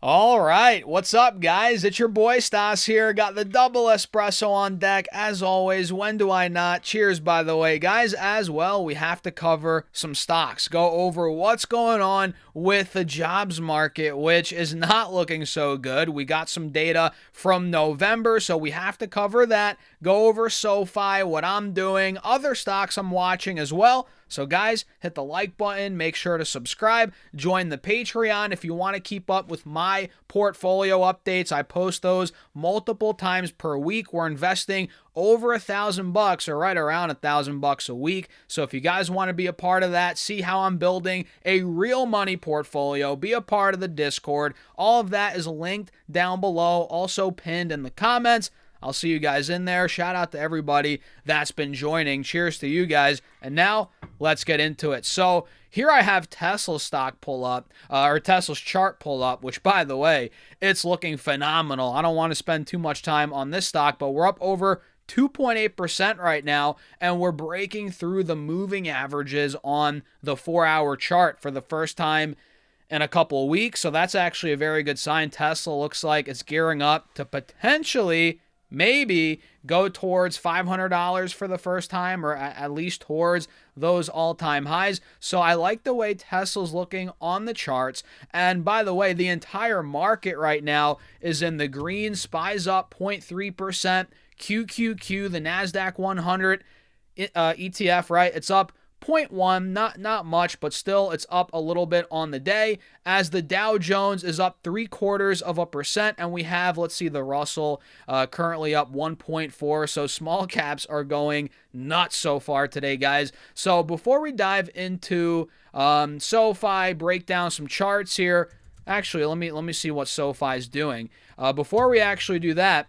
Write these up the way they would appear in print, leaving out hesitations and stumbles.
All right, what's up, guys? It's your boy Stas here. Got the double espresso on deck. As always, when do I not? Cheers, by the way, guys. As well, we have to cover some stocks, go over what's going on with the jobs market, which is not looking so good. We got some data from November, so we have to cover that. Go over Sofi, what I'm doing, other stocks I'm watching as well. So, guys, hit the like button, make sure to subscribe, join the Patreon if you want to keep up with my portfolio updates. I post those multiple times per week. We're investing over $1,000 or right around $1,000 a week. So if you guys want to be a part of that, see how I'm building a real money portfolio, be a part of the Discord. All of that is linked down below, also pinned in the comments. I'll see you guys in there. Shout out to everybody that's been joining. Cheers to you guys. And now let's get into it. So here I have Tesla's stock pull up, or Tesla's chart pull up, which, by the way, it's looking phenomenal. I don't want to spend too much time on this stock, but we're up over 2.8% right now, and we're breaking through the moving averages on the 4-hour chart for the first time in a couple of weeks. So that's actually a very good sign. Tesla looks like it's gearing up to potentially maybe go towards $500 for the first time, or at least towards those all-time highs. So I like the way Tesla's looking on the charts. And by the way, the entire market right now is in the green. SPY's up 0.3%. QQQ, the NASDAQ 100 ETF, right? It's up 0.1, not much, but still it's up a little bit on the day, as the Dow Jones is up 0.75%, and we have, let's see, the Russell currently up 1.4. So small caps are going nuts so far today, guys. So before we dive into SoFi, break down some charts here. Actually, let me see what SoFi is doing. Before we actually do that,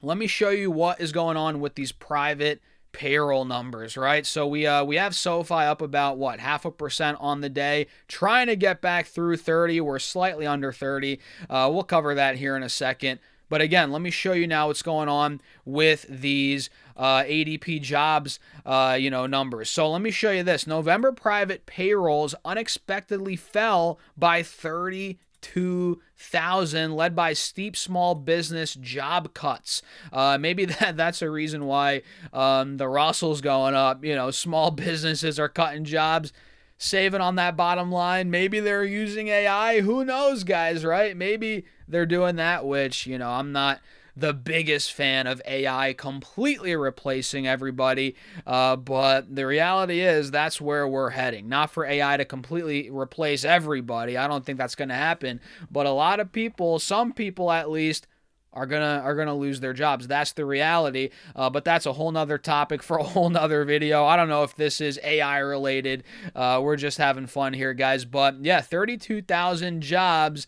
let me show you what is going on with these private payroll numbers, right? So we have SoFi up about, what, 0.5% on the day, trying to get back through 30. We're slightly under 30. We'll cover that here in a second. But again, let me show you now what's going on with these ADP jobs, numbers. So let me show you this. November private payrolls unexpectedly fell by 32,000, led by steep small business job cuts. Maybe that's a reason why the Russell's going up. Small businesses are cutting jobs, saving on that bottom line. Maybe they're using AI. Who knows, guys, right? Maybe they're doing that, which, I'm not the biggest fan of AI completely replacing everybody, but the reality is that's where we're heading. Not for AI to completely replace everybody. I don't think that's going to happen, but a lot of people, some people at least, are gonna lose their jobs. That's the reality. But that's a whole nother topic for a whole nother video. I don't know if this is AI related. We're just having fun here, guys. But yeah, 32,000 jobs.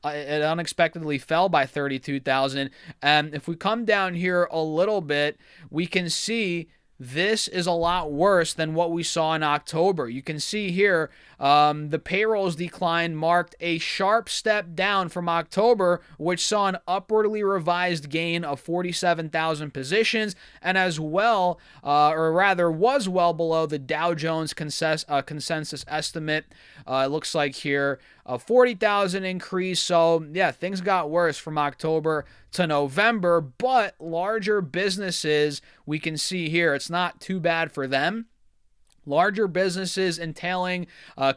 It unexpectedly fell by 32,000. And if we come down here a little bit, we can see this is a lot worse than what we saw in October. You can see here the payrolls decline marked a sharp step down from October, which saw an upwardly revised gain of 47,000 positions, and as well, or rather was well below the Dow Jones consensus estimate. It looks like here a 40,000 increase. So yeah, things got worse from October to November, but larger businesses, we can see here, it's not too bad for them. Larger businesses entailing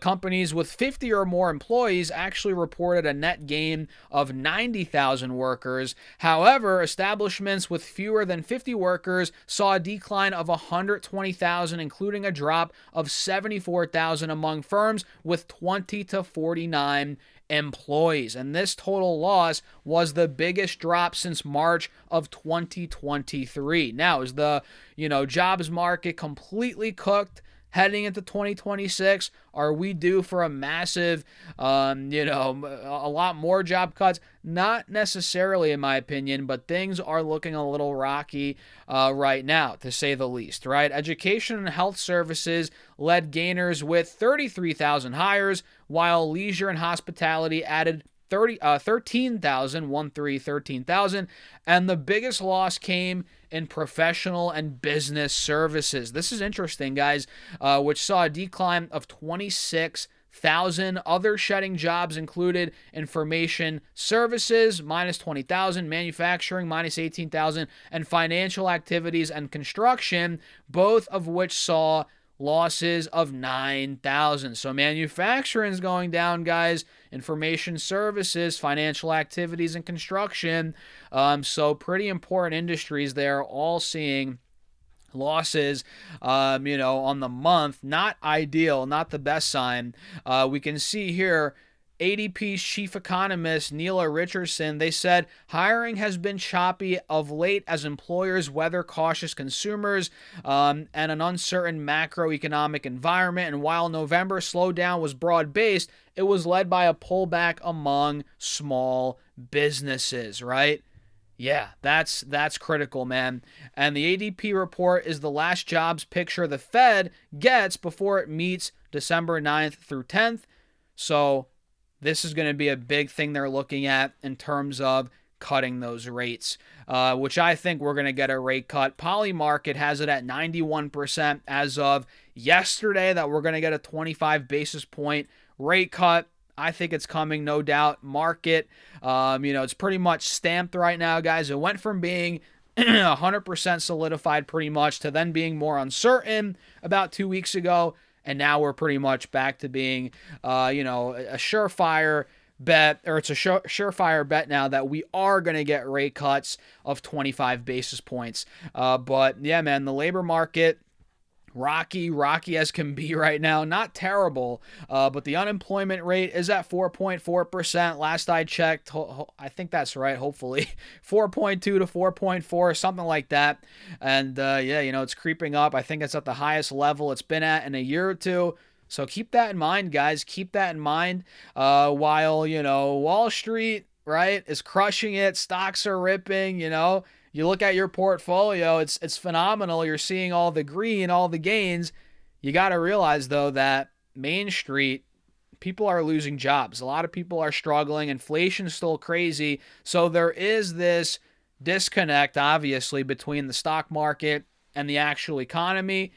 companies with 50 or more employees actually reported a net gain of 90,000 workers. However, establishments with fewer than 50 workers saw a decline of 120,000, including a drop of 74,000 among firms with 20 to 49 employees. And this total loss was the biggest drop since March of 2023. Now, is the jobs market completely cooked heading into 2026? Are we due for a massive, a lot more job cuts? Not necessarily, in my opinion, but things are looking a little rocky right now, to say the least, right? Education and health services led gainers with 33,000 hires, while leisure and hospitality added 13,000, and the biggest loss came in professional and business services. This is interesting, guys, which saw a decline of 26,000 thousand. Other shedding jobs included information services, minus 20,000, manufacturing, minus 18,000, and financial activities and construction, both of which saw losses of 9,000. So manufacturing is going down, guys. Information services, financial activities, and construction. So pretty important industries there, all seeing losses, on the month. Not ideal, not the best sign. We can see here ADP's chief economist, Neela Richardson, they said hiring has been choppy of late as employers weather cautious consumers and an uncertain macroeconomic environment. And while November slowdown was broad-based, it was led by a pullback among small businesses, right? Yeah, that's critical, man. And the ADP report is the last jobs picture the Fed gets before it meets December 9th through 10th. So this is going to be a big thing they're looking at in terms of cutting those rates, which I think we're going to get a rate cut. Polymarket has it at 91% as of yesterday that we're going to get a 25 basis point rate cut. I think it's coming, no doubt. Market, it's pretty much stamped right now, guys. It went from being 100% solidified pretty much to then being more uncertain about 2 weeks ago. And now we're pretty much back to being, a surefire bet, or it's a surefire bet now that we are going to get rate cuts of 25 basis points. But yeah, man, the labor market, rocky as can be right now. Not terrible, but the unemployment rate is at 4.4%. Last I checked, I think that's right, hopefully. 4.2 to 4.4, something like that. And it's creeping up. I think it's at the highest level it's been at in a year or two. So keep that in mind, guys. Keep that in mind. While, Wall Street, right, is crushing it. Stocks are ripping, You look at your portfolio, it's phenomenal. You're seeing all the green, all the gains. You got to realize, though, that Main Street, people are losing jobs. A lot of people are struggling. Inflation's still crazy. So there is this disconnect, obviously, between the stock market and the actual economy,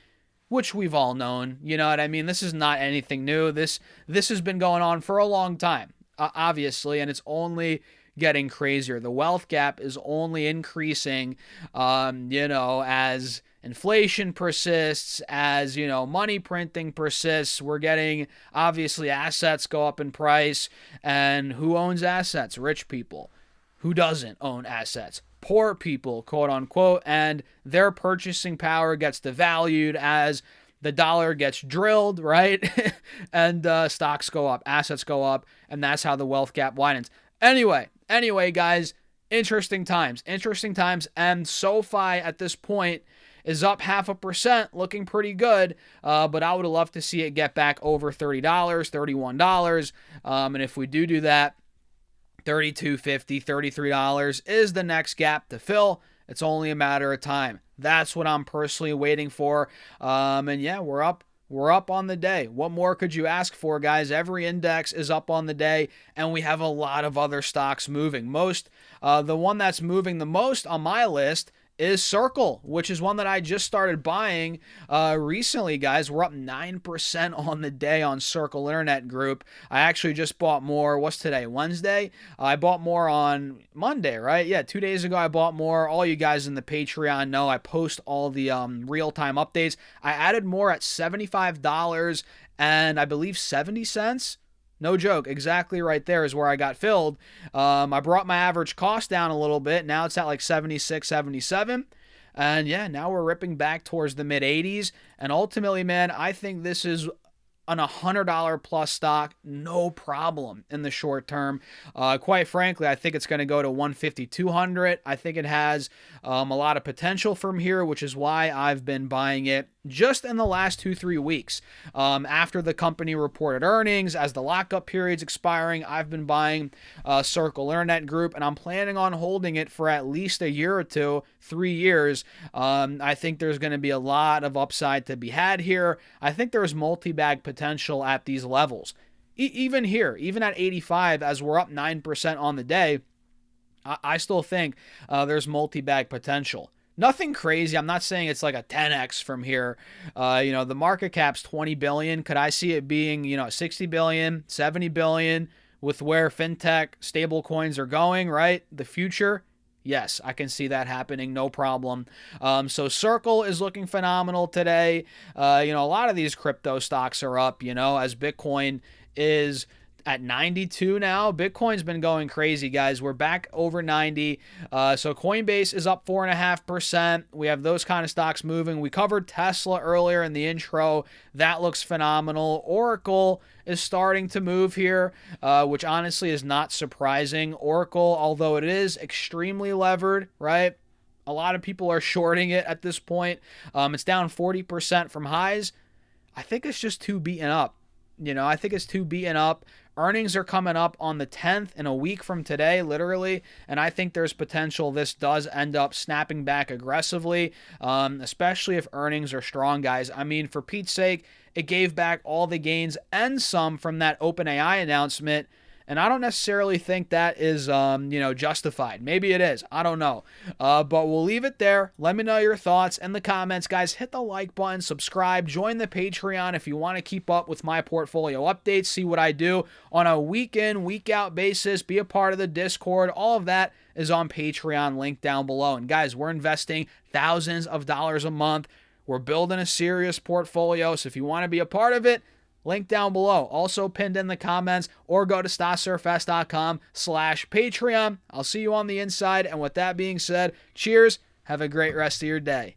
which we've all known. You know what I mean? This is not anything new. This has been going on for a long time, obviously, and it's only getting crazier. The wealth gap is only increasing, as inflation persists, as, money printing persists. We're getting, obviously, assets go up in price. And who owns assets? Rich people. Who doesn't own assets? Poor people, quote unquote. And their purchasing power gets devalued as the dollar gets drilled, right? And stocks go up, assets go up, and that's how the wealth gap widens. Anyway, guys, interesting times. And SoFi at this point is up 0.5%, looking pretty good. But I would love to see it get back over $30, $31. And if we do that, $32.50, $33 is the next gap to fill. It's only a matter of time. That's what I'm personally waiting for. And yeah, we're up. We're up on the day. What more could you ask for, guys? Every index is up on the day, and we have a lot of other stocks moving. The one that's moving the most on my list is Circle, which is one that I just started buying recently, guys. We're up 9% on the day on Circle Internet Group. I actually just bought more. What's today? Wednesday? I bought more on Monday, right? Yeah, 2 days ago I bought more. All you guys in the Patreon know I post all the real-time updates. I added more at $75 and I believe 70 cents. No joke. Exactly right there is where I got filled. I brought my average cost down a little bit. Now it's at like 76, 77. And yeah, now we're ripping back towards the mid 80s. And ultimately, man, I think this is an $100 plus stock, no problem in the short term. Quite frankly, I think it's going to go to 150, 200. I think it has a lot of potential from here, which is why I've been buying it just in the last 2-3 weeks. After the company reported earnings, as the lockup period's expiring, I've been buying Circle Internet Group, and I'm planning on holding it for at least a year or two, 3 years. I think there's going to be a lot of upside to be had here. I think there's multi-bag potential at these levels. Even here, even at 85, as we're up 9% on the day, I still think there's multi-bag potential. Nothing crazy. I'm not saying it's like a 10x from here. The market cap's 20 billion. Could I see it being, 60 billion, 70 billion with where fintech stable coins are going, right? The future. Yes, I can see that happening, no problem. So Circle is looking phenomenal today. A lot of these crypto stocks are up, as Bitcoin is at 92 now. Bitcoin's been going crazy, guys. We're back over 90. So Coinbase is up 4.5%. We have those kind of stocks moving. We covered Tesla earlier in the intro. That looks phenomenal. Oracle is starting to move here, which honestly is not surprising. Oracle, although it is extremely levered, right? A lot of people are shorting it at this point. It's down 40% from highs. I think it's just too beaten up. I think it's too beaten up. Earnings are coming up on the 10th in a week from today, literally, and I think there's potential this does end up snapping back aggressively, especially if earnings are strong, guys. I mean, for Pete's sake, it gave back all the gains and some from that OpenAI announcement, and I don't necessarily think that is, justified. Maybe it is. I don't know. But we'll leave it there. Let me know your thoughts in the comments. Guys, hit the like button, subscribe, join the Patreon if you want to keep up with my portfolio updates, see what I do on a week in, week out basis, be a part of the Discord. All of that is on Patreon, link down below. And guys, we're investing thousands of dollars a month. We're building a serious portfolio. So if you want to be a part of it, link down below. Also pinned in the comments, or go to stasurfs.com/Patreon. I'll see you on the inside. And with that being said, cheers. Have a great rest of your day.